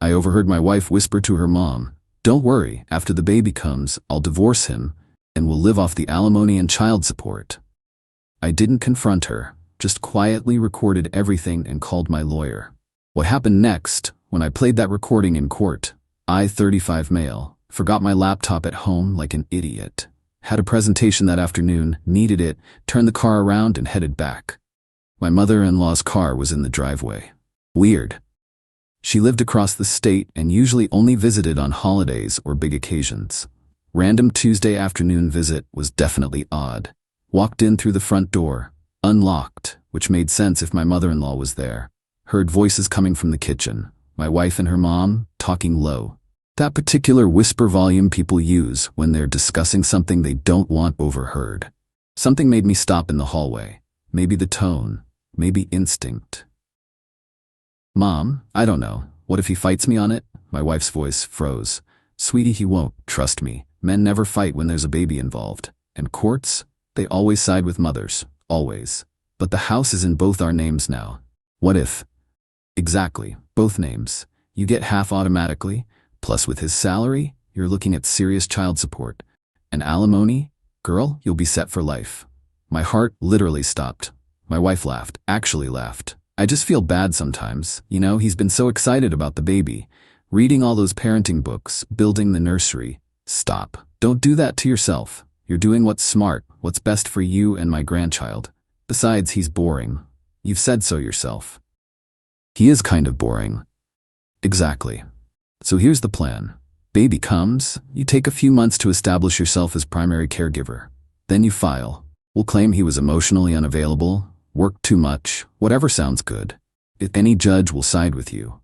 I overheard my wife whisper to her mom, "Don't worry, after the baby comes, I'll divorce him, and we'll live off the alimony and child support." I didn't confront her, just quietly recorded everything and called my lawyer. What happened next, when I played that recording in court, I, 35 male, forgot my laptop at home like an idiot. Had a presentation that afternoon, needed it, turned the car around and headed back. My mother-in-law's car was in the driveway. Weird. She lived across the state and usually only visited on holidays or big occasions. Random Tuesday afternoon visit was definitely odd. Walked in through the front door, unlocked, which made sense if my mother-in-law was there. Heard voices coming from the kitchen, my wife and her mom, talking low. That particular whisper volume people use when they're discussing something they don't want overheard. Something made me stop in the hallway. Maybe the tone, maybe instinct. "Mom, I don't know. What if he fights me on it?" My wife's voice froze. "Sweetie, he won't. Trust me. Men never fight when there's a baby involved. And courts? They always side with mothers. Always. But the house is in both our names now. What if?" "Exactly. Both names. You get half automatically. Plus with his salary, you're looking at serious child support. And alimony? Girl, you'll be set for life." My heart literally stopped. My wife laughed. Actually laughed. "I just feel bad sometimes. You know, he's been so excited about the baby. Reading all those parenting books, building the nursery. Stop. Don't do that to yourself. You're doing what's smart, what's best for you and my grandchild. Besides, he's boring. You've said so yourself." "He is kind of boring." "Exactly. So here's the plan. Baby comes, you take a few months to establish yourself as primary caregiver. Then you file. We'll claim he was emotionally unavailable, worked too much, whatever sounds good. If any judge will side with you.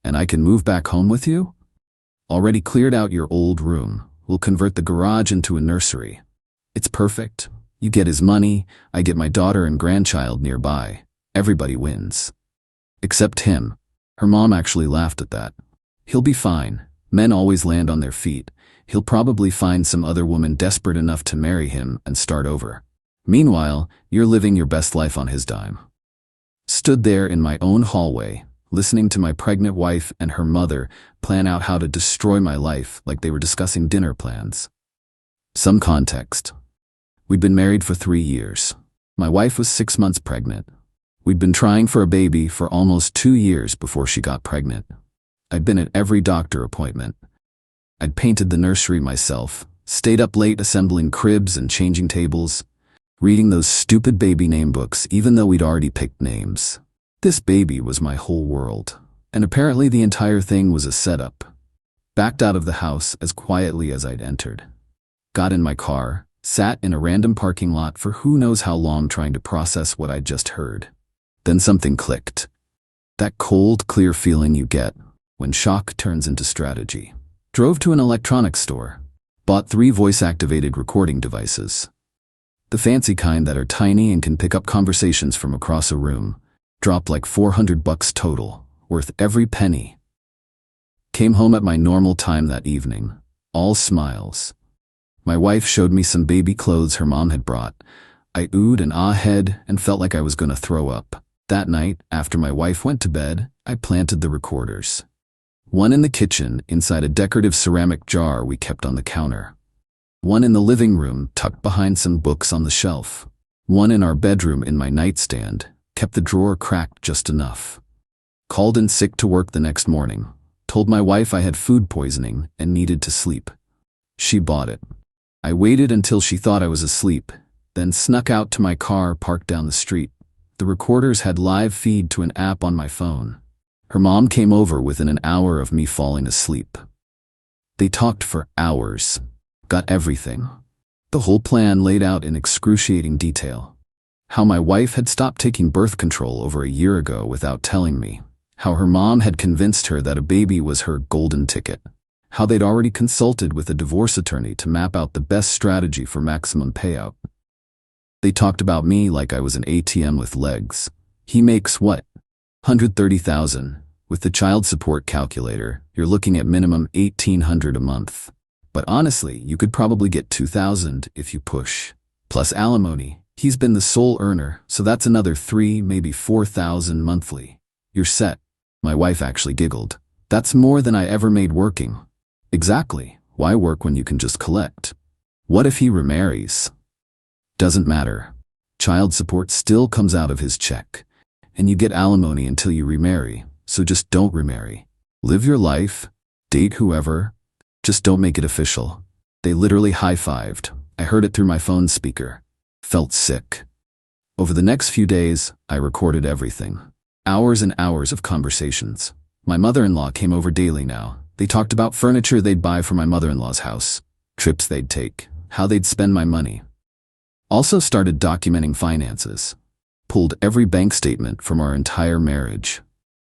And I can move back home with you? Already cleared out your old room. We'll convert the garage into a nursery. It's perfect. You get his money, I get my daughter and grandchild nearby. Everybody wins. Except him." Her mom actually laughed at that. "He'll be fine. Men always land on their feet. He'll probably find some other woman desperate enough to marry him and start over. Meanwhile, you're living your best life on his dime." Stood there in my own hallway, listening to my pregnant wife and her mother plan out how to destroy my life like they were discussing dinner plans. Some context. We'd been married for 3 years. My wife was 6 months pregnant. We'd been trying for a baby for almost 2 years before she got pregnant. I'd been at every doctor appointment. I'd painted the nursery myself, stayed up late assembling cribs and changing tables, reading those stupid baby name books even though we'd already picked names. This baby was my whole world, and apparently the entire thing was a setup. Backed out of the house as quietly as I'd entered. Got in my car, sat in a random parking lot for who knows how long trying to process what I'd just heard. Then something clicked. That cold, clear feeling you get when shock turns into strategy. Drove to an electronics store. Bought 3 voice-activated recording devices. The fancy kind that are tiny and can pick up conversations from across a room. Dropped like $400 total, worth every penny. Came home at my normal time that evening. All smiles. My wife showed me some baby clothes her mom had brought. I oohed and ahed and felt like I was gonna throw up. That night, after my wife went to bed, I planted the recorders. One in the kitchen, inside a decorative ceramic jar we kept on the counter. One in the living room, tucked behind some books on the shelf. One in our bedroom in my nightstand, kept the drawer cracked just enough. Called in sick to work the next morning. Told my wife I had food poisoning and needed to sleep. She bought it. I waited until she thought I was asleep, then snuck out to my car parked down the street. The recorders had live feed to an app on my phone. Her mom came over within an hour of me falling asleep. They talked for hours. Got everything. The whole plan laid out in excruciating detail. How my wife had stopped taking birth control over a year ago without telling me. How her mom had convinced her that a baby was her golden ticket. How they'd already consulted with a divorce attorney to map out the best strategy for maximum payout. They talked about me like I was an ATM with legs. He makes what? $130,000. With the child support calculator, you're looking at minimum $1,800 a month. But honestly, you could probably get $2,000 if you push. Plus alimony. He's been the sole earner, so that's another $3,000, maybe $4,000 monthly. You're set. My wife actually giggled. That's more than I ever made working. Exactly. Why work when you can just collect? What if he remarries? Doesn't matter. Child support still comes out of his check. And you get alimony until you remarry, so just don't remarry. Live your life, date whoever, just don't make it official. They literally high-fived. I heard it through my phone speaker. Felt sick. Over the next few days, I recorded everything. Hours and hours of conversations. My mother-in-law came over daily now. They talked about furniture they'd buy for my mother-in-law's house, trips they'd take, how they'd spend my money. Also started documenting finances. Pulled every bank statement from our entire marriage.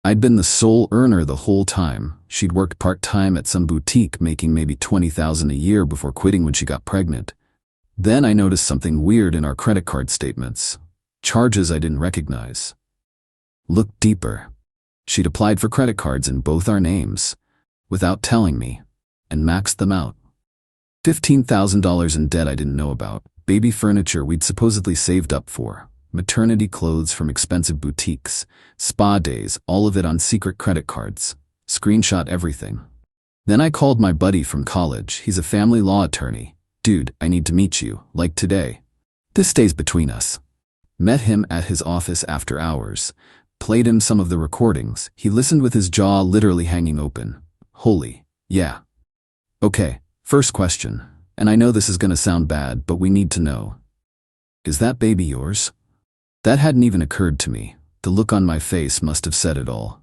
I'd been the sole earner the whole time. She'd worked part-time at some boutique making maybe $20,000 a year before quitting when she got pregnant. Then I noticed something weird in our credit card statements. Charges I didn't recognize. Looked deeper. She'd applied for credit cards in both our names, without telling me, and maxed them out. $15,000 in debt I didn't know about, baby furniture we'd supposedly saved up for, maternity clothes from expensive boutiques, spa days, all of it on secret credit cards. Screenshot everything. Then I called my buddy from college. He's a family law attorney. Dude, I need to meet you, like today. This stays between us. Met him at his office after hours. Played him some of the recordings. He listened with his jaw literally hanging open. Holy, yeah. Okay, first question. And I know this is gonna sound bad, but we need to know. Is that baby yours? That hadn't even occurred to me. The look on my face must have said it all.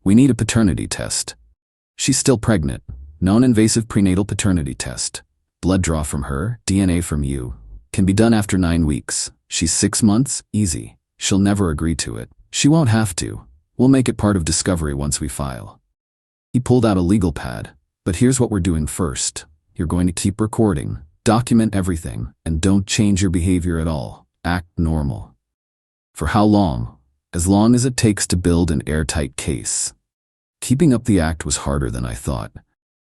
We need a paternity test. She's still pregnant. Non-invasive prenatal paternity test. Blood draw from her, DNA from you. Can be done after 9 weeks. She's 6 months, easy. She'll never agree to it. She won't have to. We'll make it part of discovery once we file. He pulled out a legal pad. But here's what we're doing first. You're going to keep recording, document everything, and don't change your behavior at all. Act normal. For how long? As long as it takes to build an airtight case. Keeping up the act was harder than I thought.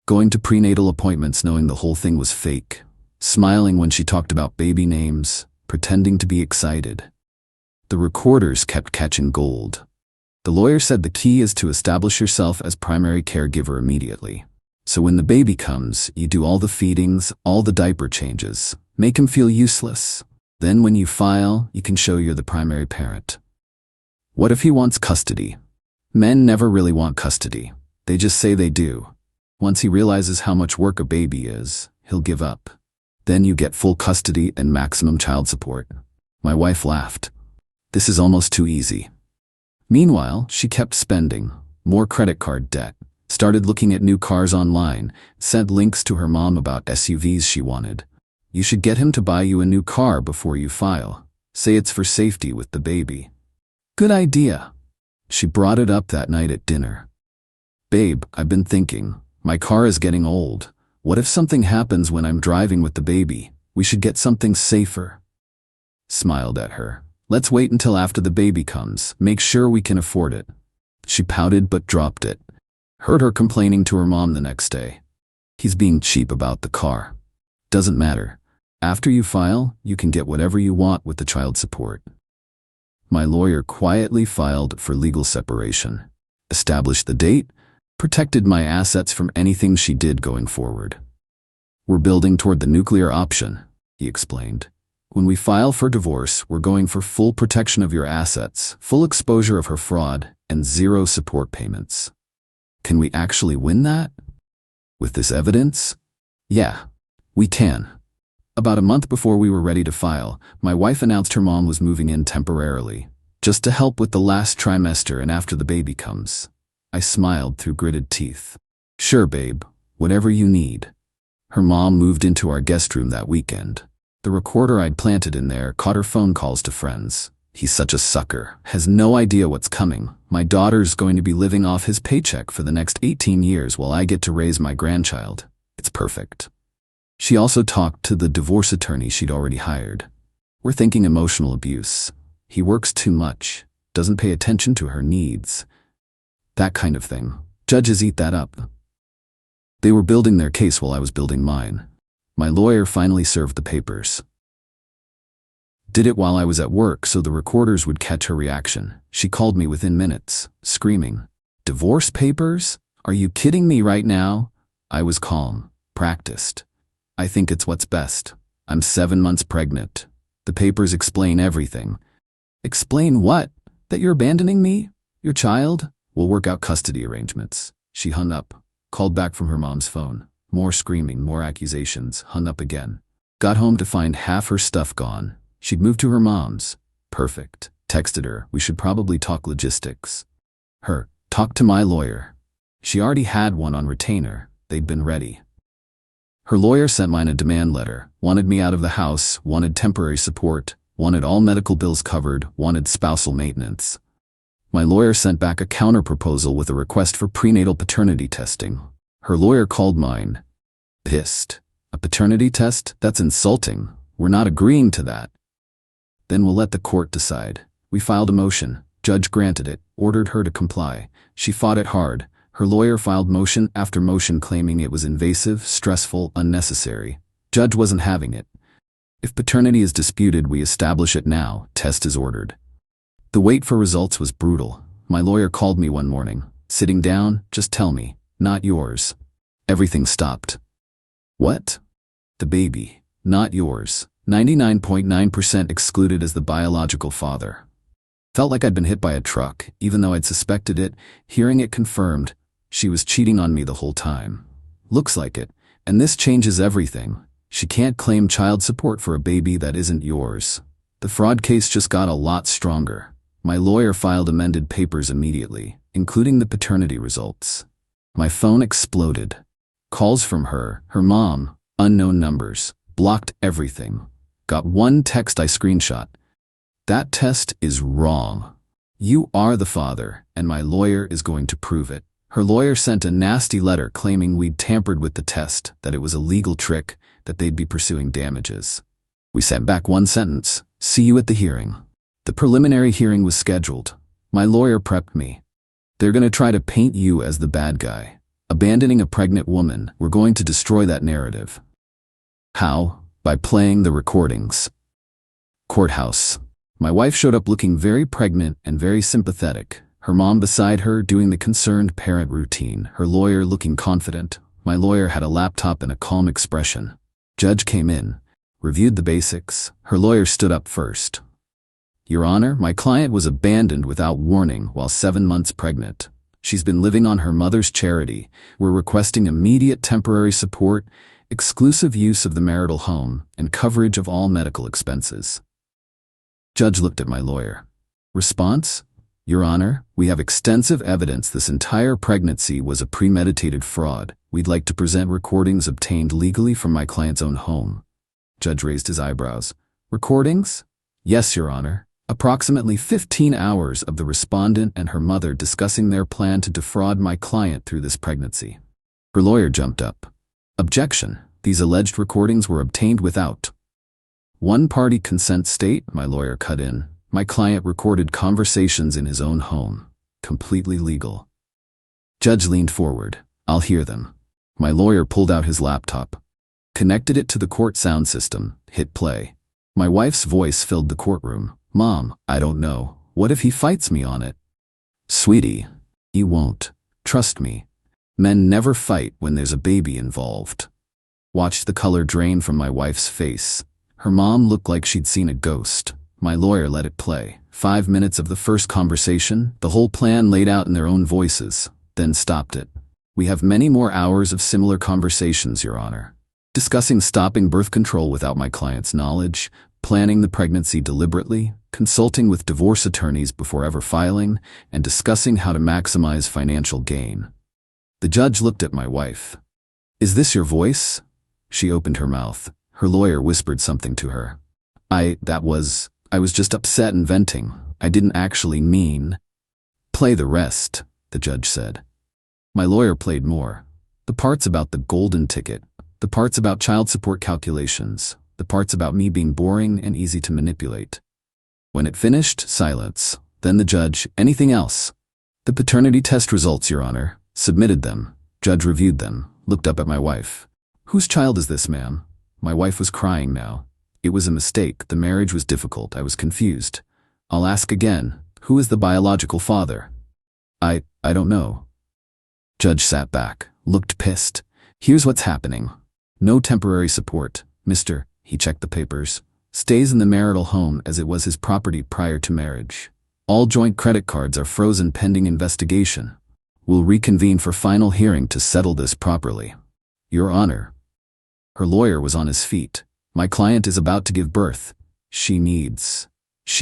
Going to prenatal appointments knowing the whole thing was fake. Smiling when she talked about baby names, pretending to be excited. The recorders kept catching gold. The lawyer said the key is to establish yourself as primary caregiver immediately. So when the baby comes, you do all the feedings, all the diaper changes. Make him feel useless. Then when you file, you can show you're the primary parent. What if he wants custody? Men never really want custody. They just say they do. Once he realizes how much work a baby is, he'll give up. Then you get full custody and maximum child support. My wife laughed. This is almost too easy. Meanwhile, she kept spending. More credit card debt. Started looking at new cars online. Sent links to her mom about SUVs she wanted. You should get him to buy you a new car before you file. Say it's for safety with the baby. Good idea. She brought it up that night at dinner. Babe, I've been thinking. My car is getting old. What if something happens when I'm driving with the baby? We should get something safer. Smiled at her. Let's wait until after the baby comes. Make sure we can afford it. She pouted but dropped it. Heard her complaining to her mom the next day. He's being cheap about the car. Doesn't matter. After you file, you can get whatever you want with the child support. My lawyer quietly filed for legal separation. Established the date. Protected my assets from anything she did going forward. We're building toward the nuclear option, he explained. When we file for divorce, we're going for full protection of your assets, full exposure of her fraud, and 0 support payments. Can we actually win that? With this evidence? Yeah, we can. About a month before we were ready to file, my wife announced her mom was moving in temporarily, just to help with the last trimester and after the baby comes. I smiled through gritted teeth. Sure, babe, whatever you need. Her mom moved into our guest room that weekend. The recorder I'd planted in there caught her phone calls to friends. He's such a sucker, has no idea what's coming. My daughter's going to be living off his paycheck for the next 18 years while I get to raise my grandchild. It's perfect. She also talked to the divorce attorney she'd already hired. We're thinking emotional abuse. He works too much, doesn't pay attention to her needs. That kind of thing. Judges eat that up. They were building their case while I was building mine. My lawyer finally served the papers. Did it while I was at work so the recorders would catch her reaction. She called me within minutes, screaming, "Divorce papers? Are you kidding me right now? I was calm, practiced. I think it's what's best. I'm 7 months pregnant. The papers explain everything. Explain what? That you're abandoning me? Your child? We'll work out custody arrangements. She hung up, called back from her mom's phone. More screaming, more accusations, hung up again. Got home to find half her stuff gone. She'd moved to her mom's. Perfect. Texted her, we should probably talk logistics. Her, talk to my lawyer. She already had one on retainer. They'd been ready. Her lawyer sent mine a demand letter, wanted me out of the house, wanted temporary support, wanted all medical bills covered, wanted spousal maintenance. My lawyer sent back a counter-proposal with a request for prenatal paternity testing. Her lawyer called mine. Pissed. A paternity test? That's insulting. We're not agreeing to that. Then we'll let the court decide. We filed a motion. Judge granted it, ordered her to comply. She fought it hard. Her lawyer filed motion after motion claiming it was invasive, stressful, unnecessary. Judge wasn't having it. If paternity is disputed, we establish it now. Test is ordered. The wait for results was brutal. My lawyer called me one morning. Sitting down, just tell me, not yours. Everything stopped. What? The baby, not yours. 99.9% excluded as the biological father. Felt like I'd been hit by a truck, even though I'd suspected it. Hearing it confirmed, she was cheating on me the whole time. Looks like it, and this changes everything. She can't claim child support for a baby that isn't yours. The fraud case just got a lot stronger. My lawyer filed amended papers immediately, including the paternity results. My phone exploded. Calls from her mom, unknown numbers, blocked everything. Got one text I screenshot. That test is wrong. You are the father, and my lawyer is going to prove it. Her lawyer sent a nasty letter claiming we'd tampered with the test, that it was a legal trick, that they'd be pursuing damages. We sent back one sentence, see you at the hearing. The preliminary hearing was scheduled. My lawyer prepped me. They're going to try to paint you as the bad guy. Abandoning a pregnant woman, we're going to destroy that narrative. How? By playing the recordings. Courthouse. My wife showed up looking very pregnant and very sympathetic. Her mom beside her doing the concerned parent routine. Her lawyer looking confident. My lawyer had a laptop and a calm expression. Judge came in, reviewed the basics. Her lawyer stood up first. Your Honor, my client was abandoned without warning while 7 months pregnant. She's been living on her mother's charity. We're requesting immediate temporary support, exclusive use of the marital home, and coverage of all medical expenses. Judge looked at my lawyer. Response? Your Honor, we have extensive evidence this entire pregnancy was a premeditated fraud. We'd like to present recordings obtained legally from my client's own home. Judge raised his eyebrows. Recordings? Yes, Your Honor. Approximately 15 hours of the respondent and her mother discussing their plan to defraud my client through this pregnancy. Her lawyer jumped up. Objection. These alleged recordings were obtained without one-party consent state, my lawyer cut in. My client recorded conversations in his own home. Completely legal. Judge leaned forward. I'll hear them. My lawyer pulled out his laptop, connected it to the court sound system, hit play. My wife's voice filled the courtroom. Mom, I don't know. What if he fights me on it? Sweetie, he won't. Trust me. Men never fight when there's a baby involved. Watched the color drain from my wife's face. Her mom looked like she'd seen a ghost. My lawyer let it play. 5 minutes of the first conversation, the whole plan laid out in their own voices, then stopped it. We have many more hours of similar conversations, Your Honor. Discussing stopping birth control without my client's knowledge, planning the pregnancy deliberately, consulting with divorce attorneys before ever filing, and discussing how to maximize financial gain. The judge looked at my wife. Is this your voice? She opened her mouth. Her lawyer whispered something to her. I was just upset and venting. I didn't actually mean. Play the rest, the judge said. My lawyer played more. The parts about the golden ticket, the parts about child support calculations, the parts about me being boring and easy to manipulate. When it finished, silence. Then the judge, anything else? The paternity test results, Your Honor. Submitted them. Judge reviewed them, looked up at my wife. Whose child is this, ma'am? My wife was crying now. It was a mistake. The marriage was difficult. I was confused. I'll ask again. Who is the biological father? I don't know. Judge sat back, looked pissed. Here's what's happening. No temporary support. Mr. He checked the papers. Stays in the marital home as it was his property prior to marriage. All joint credit cards are frozen pending investigation. We'll reconvene for final hearing to settle this properly. Your Honor. Her lawyer was on his feet. My client is about to give birth. She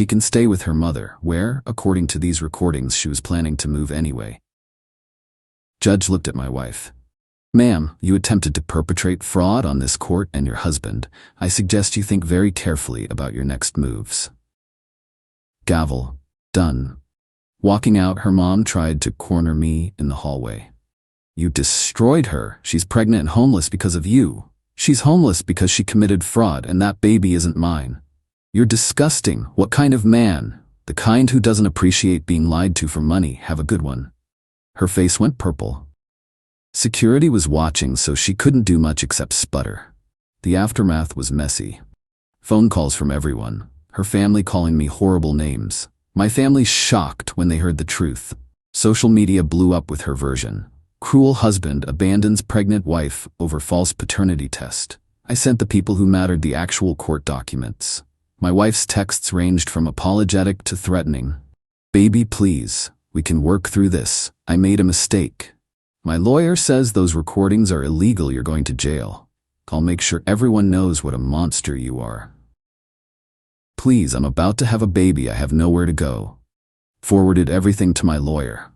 can stay with her mother, where, according to these recordings, she was planning to move anyway. Judge looked at my wife. Ma'am, you attempted to perpetrate fraud on this court and your husband. I suggest you think very carefully about your next moves. Gavel. Done. Walking out, her mom tried to corner me in the hallway. You destroyed her. She's pregnant and homeless because of you. She's homeless because she committed fraud, and that baby isn't mine. You're disgusting. What kind of man? The kind who doesn't appreciate being lied to for money. Have a good one. Her face went purple. Security was watching, so she couldn't do much except sputter. The aftermath was messy. Phone calls from everyone. Her family calling me horrible names. My family shocked when they heard the truth. Social media blew up with her version. Cruel husband abandons pregnant wife over false paternity test. I sent the people who mattered the actual court documents. My wife's texts ranged from apologetic to threatening. Baby, please, we can work through this. I made a mistake. My lawyer says those recordings are illegal. You're going to jail. I'll make sure everyone knows what a monster you are. Please, I'm about to have a baby. I have nowhere to go. Forwarded everything to my lawyer.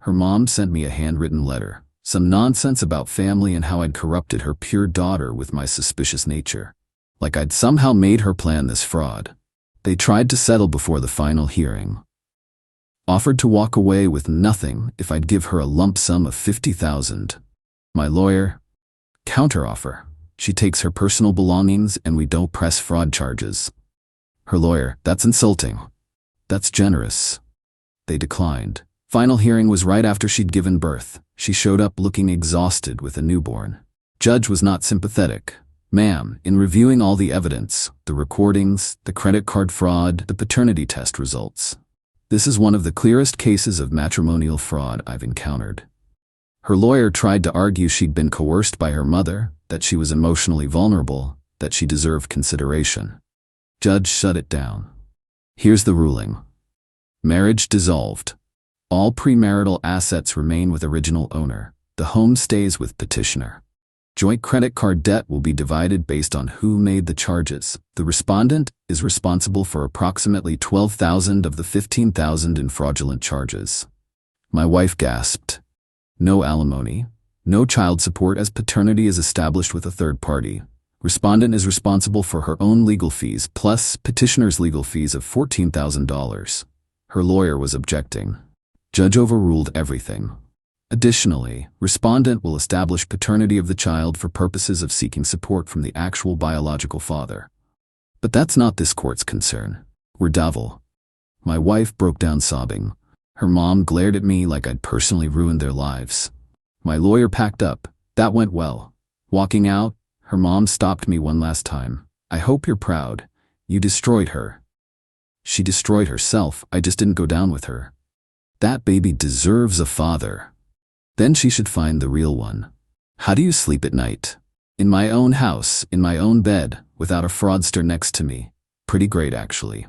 Her mom sent me a handwritten letter. Some nonsense about family and how I'd corrupted her pure daughter with my suspicious nature. Like I'd somehow made her plan this fraud. They tried to settle before the final hearing. Offered to walk away with nothing if I'd give her a lump sum of $50,000. My lawyer. Counteroffer. She takes her personal belongings and we don't press fraud charges. Her lawyer. That's insulting. That's generous. They declined. Final hearing was right after she'd given birth. She showed up looking exhausted with a newborn. Judge was not sympathetic. Ma'am, in reviewing all the evidence, the recordings, the credit card fraud, the paternity test results, this is one of the clearest cases of matrimonial fraud I've encountered. Her lawyer tried to argue she'd been coerced by her mother, that she was emotionally vulnerable, that she deserved consideration. Judge shut it down. Here's the ruling. Marriage dissolved. All premarital assets remain with original owner. The home stays with petitioner. Joint credit card debt will be divided based on who made the charges. The respondent is responsible for approximately $12,000 of the $15,000 in fraudulent charges. My wife gasped. No alimony, no child support as paternity is established with a third party. Respondent is responsible for her own legal fees plus petitioner's legal fees of $14,000. Her lawyer was objecting. Judge overruled everything. Additionally, respondent will establish paternity of the child for purposes of seeking support from the actual biological father. But that's not this court's concern. We're devil. My wife broke down sobbing. Her mom glared at me like I'd personally ruined their lives. My lawyer packed up. That went well. Walking out, her mom stopped me one last time. I hope you're proud. You destroyed her. She destroyed herself. I just didn't go down with her. That baby deserves a father. Then she should find the real one. How do you sleep at night? In my own house, in my own bed, without a fraudster next to me. Pretty great, actually.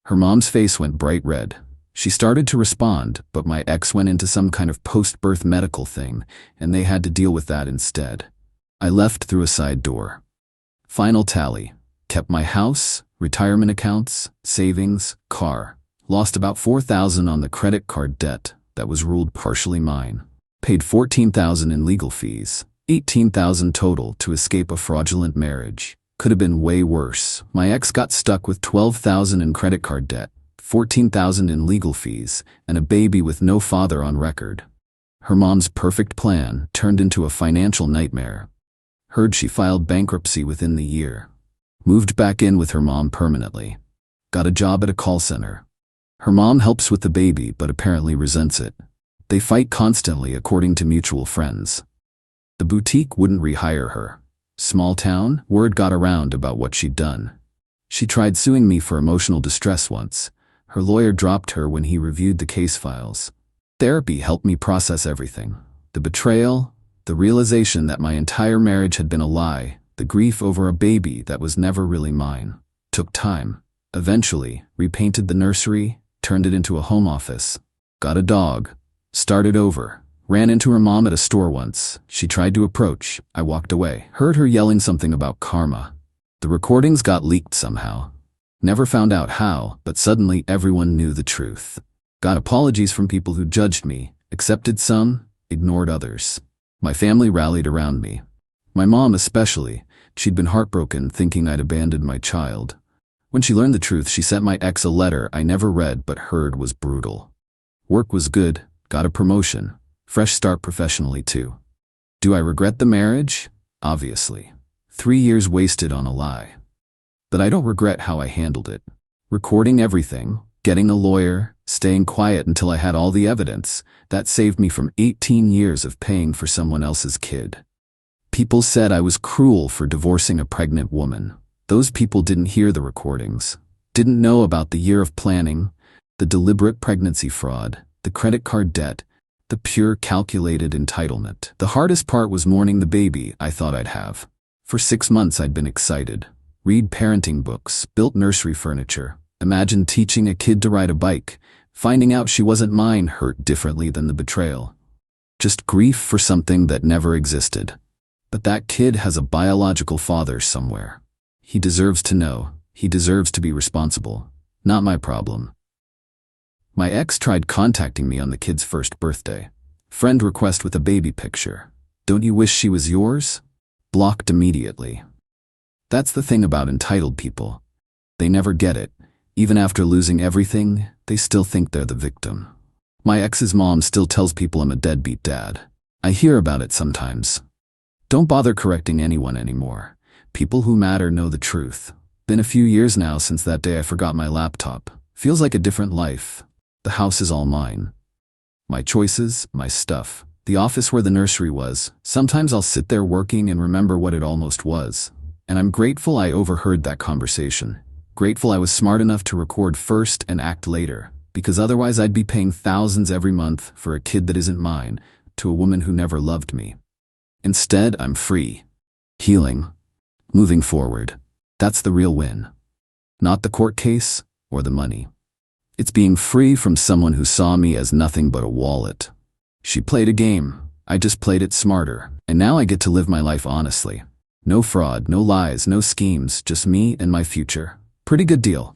Her mom's face went bright red. She started to respond, but my ex went into some kind of post-birth medical thing, and they had to deal with that instead. I left through a side door. Final tally. Kept my house, retirement accounts, savings, car. Lost about $4,000 on the credit card debt that was ruled partially mine. Paid $14,000 in legal fees, $18,000 total to escape a fraudulent marriage. Could have been way worse. My ex got stuck with $12,000 in credit card debt, $14,000 in legal fees, and a baby with no father on record. Her mom's perfect plan turned into a financial nightmare. Heard she filed bankruptcy within the year. Moved back in with her mom permanently. Got a job at a call center. Her mom helps with the baby but apparently resents it. They fight constantly according to mutual friends. The boutique wouldn't rehire her. Small town, word got around about what she'd done. She tried suing me for emotional distress once. Her lawyer dropped her when he reviewed the case files. Therapy helped me process everything. The betrayal, the realization that my entire marriage had been a lie, the grief over a baby that was never really mine, took time. Eventually, repainted the nursery, turned it into a home office, got a dog, started over, ran into her mom at a store once. She tried to approach. I walked away. Heard her yelling something about karma. The recordings got leaked somehow. Never found out how, but suddenly everyone knew the truth. Got apologies from people who judged me, accepted some, ignored others. My family rallied around me. My mom especially. She'd been heartbroken thinking I'd abandoned my child. When she learned the truth, she sent my ex a letter I never read but heard was brutal. Work was good, got a promotion, fresh start professionally too. Do I regret the marriage? Obviously. 3 years wasted on a lie. But I don't regret how I handled it. Recording everything, getting a lawyer, staying quiet until I had all the evidence, that saved me from 18 years of paying for someone else's kid. People said I was cruel for divorcing a pregnant woman. Those people didn't hear the recordings, didn't know about the year of planning, the deliberate pregnancy fraud, the credit card debt, the pure calculated entitlement. The hardest part was mourning the baby I thought I'd have. For 6 months I'd been excited. Read parenting books, built nursery furniture, imagined teaching a kid to ride a bike. Finding out she wasn't mine hurt differently than the betrayal. Just grief for something that never existed. But that kid has a biological father somewhere. He deserves to know. He deserves to be responsible. Not my problem. My ex tried contacting me on the kid's first birthday. Friend request with a baby picture. Don't you wish she was yours? Blocked immediately. That's the thing about entitled people. They never get it. Even after losing everything, they still think they're the victim. My ex's mom still tells people I'm a deadbeat dad. I hear about it sometimes. Don't bother correcting anyone anymore. People who matter know the truth. Been a few years now since that day I forgot my laptop. Feels like a different life. The house is all mine. My choices, my stuff. The office where the nursery was. Sometimes I'll sit there working and remember what it almost was. And I'm grateful I overheard that conversation. Grateful I was smart enough to record first and act later. Because otherwise I'd be paying thousands every month for a kid that isn't mine, to a woman who never loved me. Instead, I'm free. Healing. Moving forward. That's the real win. Not the court case or the money. It's being free from someone who saw me as nothing but a wallet. She played a game. I just played it smarter. And now I get to live my life honestly. No fraud, no lies, no schemes, just me and my future. Pretty good deal.